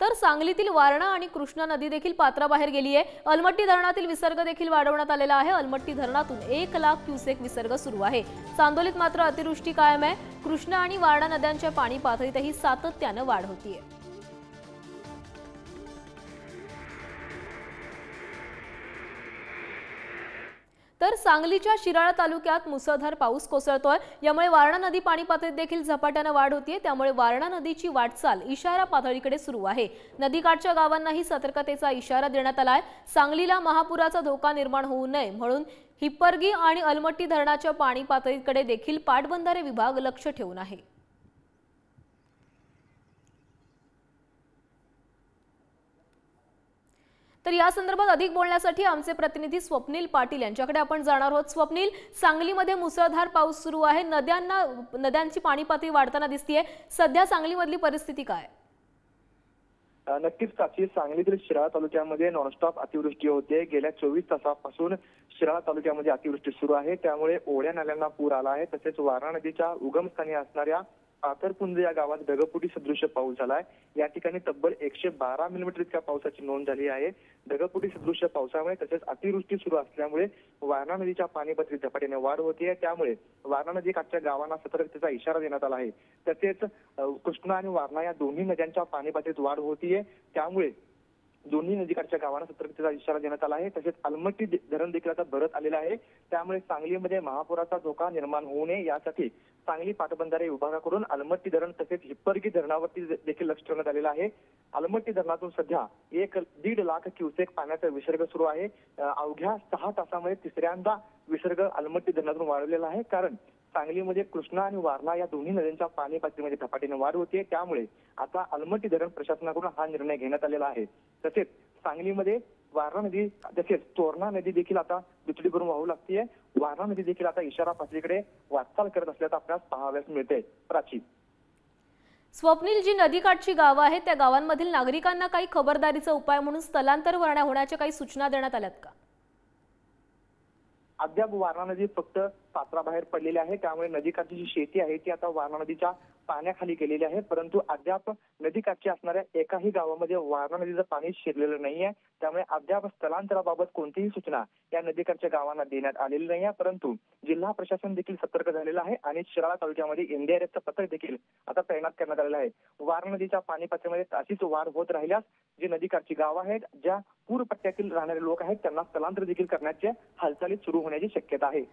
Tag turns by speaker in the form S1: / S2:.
S1: तर सांगलीतील वारणा आणि कृष्णा नदी देखील पात्राबाहेर गेली आहे। अलमट्टी धरणातील विसर्ग देखील वाढवण्यात आलेला आहे। अलमट्टी धरणातून 1 लाख क्युसेक विसर्ग सुरू आहे। चांदोलीत मात्र अतिवृष्टी कायम आहे। कृष्णा आणि वारणा नद्यांच्या पाणी पातळीतही सातत्याने वाढ होतीये। तर सांगलीच्या शिराळा तालुक्यात मुसळधार पाऊस कोसळतोय। यामुळे वारणा नदी पाणी पातळीत देखील झपाट्याने वाढ होतीये। त्यामुळे वारणा नदीची वाटचाल इशारा पातळीकडे सुरू आहे। नदीकाठच्या गावांनाही सतर्कतेचा इशारा देण्यात आलाय। सांगलीला महापुराचा धोका निर्माण होऊ नये म्हणून हिप्परगी आणि अलमट्टी धरणाच्या पाणी पातळीकडे देखील पाटबंधारे विभाग लक्ष ठेवून आहे। तर या संदर्भात अधिक बोलण्यासाठी आमचे प्रतिनिधी स्वप्नील पाटील यांच्याकडे आपण जाणार आहोत। स्वप्नील, सांगलीमध्ये मुसळधार पाऊस सुरू आहे। नद्यांची पाणी पातळी वाढताना दिसतेय। सध्या सांगलीमधली परिस्थिती काय?
S2: नक्कीच प्राची, सांगलीतील शिराळा तालुक्यामध्ये नॉनस्टॉप अतिवृष्टी होते। गेल्या 24 तासापासून शिराळा तालुक्यामध्ये अतिवृष्टी सुरू आहे। त्यामुळे ओढ्या नाल्यांना पूर आला आहे। तसेच वारणा नदीच्या उगमस्थानी असणाऱ्या पाथरपुंज या गावात ढगफुटी सदृश पाऊस झालाय। या ठिकाणी तब्बल 112 मिलीमीटर इतक्या पावसाची नोंद झाली आहे। ढगफुटी सदृश पावसामुळे तसेच अतिवृष्टी सुरू असल्यामुळे वारणा नदीच्या पाणी पातळीत झपाट्याने वाढ होतीये। त्यामुळे वारणा नदी काठच्या गावांना सतर्कतेचा इशारा देण्यात आला आहे। तसेच कृष्णा आणि वारणा या दोन्ही नद्यांच्या पाणी पातळीत वाढ होतीये। त्यामुळे दोन्ही नदीकाठच्या गावांना सतर्कतेचा इशारा देण्यात आला आहे। तसेच अलमट्टी धरण देखील आता भरत आलेलं आहे। त्यामुळे सांगलीमध्ये महापुराचा धोका निर्माण होऊ नये यासाठी सांगली पाटबंधारे विभागाकडून अलमट्टी धरण तसेच हिप्परगी धरणावरती देखील लक्ष ठेवण्यात आलेलं आहे। अलमट्टी धरणातून सध्या 1.5 लाख क्युसेक पाण्याचा विसर्ग सुरू आहे। अवघ्या 6 तासामध्ये तिसऱ्यांदा विसर्ग अलमट्टी धरणातून वाढवलेला आहे। कारण सांगलीमध्ये कृष्णा आणि वारणा या दोन्ही नद्यांच्या पाणी पातळीमध्ये झपाट्याने वाढ होते। त्यामुळे आता अलमट्टी धरण प्रशासनाकडून हा निर्णय घेण्यात आलेला आहे। तसेच सांगलीमध्ये वारणा नदी तसेच तोरणा नदी देखील आता दुथडी भरून वाहू लागतीये। वारणा नदी देखील आता इशारा पातळीकडे वाटचाल करत असल्याचं आपल्याला पाहावयास मिळते। प्राची,
S1: स्वप्नील, जी नदीकाठची गावं आहेत त्या गावांमधील नागरिकांना काही खबरदारीचा उपाय म्हणून स्थलांतर होण्याच्या काही सूचना देण्यात आल्यात का?
S2: अद्याप वारणा नदी फक्त पात्राबाहेर पडलेली आहे। त्यामुळे नदीकाठची जी शेती आहे ती आता वारणा नदीच्या पाण्याखाली गेलेली आहे। परंतु अद्याप नदीकाठची असणाऱ्या एकाही गावामध्ये वारणा नदीचं पाणी शिरलेलं नाहीये। त्यामुळे अद्याप स्थलांतराबाबत कोणतीही सूचना या नदीकाठच्या गावांना देण्यात आलेली नाही आहे। परंतु जिल्हा प्रशासन देखील सतर्क झालेलं आहे आणि शिराळा तालुक्यामध्ये एनडीआरएफचं पथक देखील आता तैनात करण्यात आलेलं आहे। वारणा नदीच्या पाणी पातळीमध्ये अशीच वाढ होत राहिल्यास जी नदीकाठची गावं आहेत, ज्या पूर पट्ट्यातील राहणारे लोक आहेत, त्यांना स्थलांतर देखील करण्याच्या हालचाली सुरू होण्याची शक्यता आहे।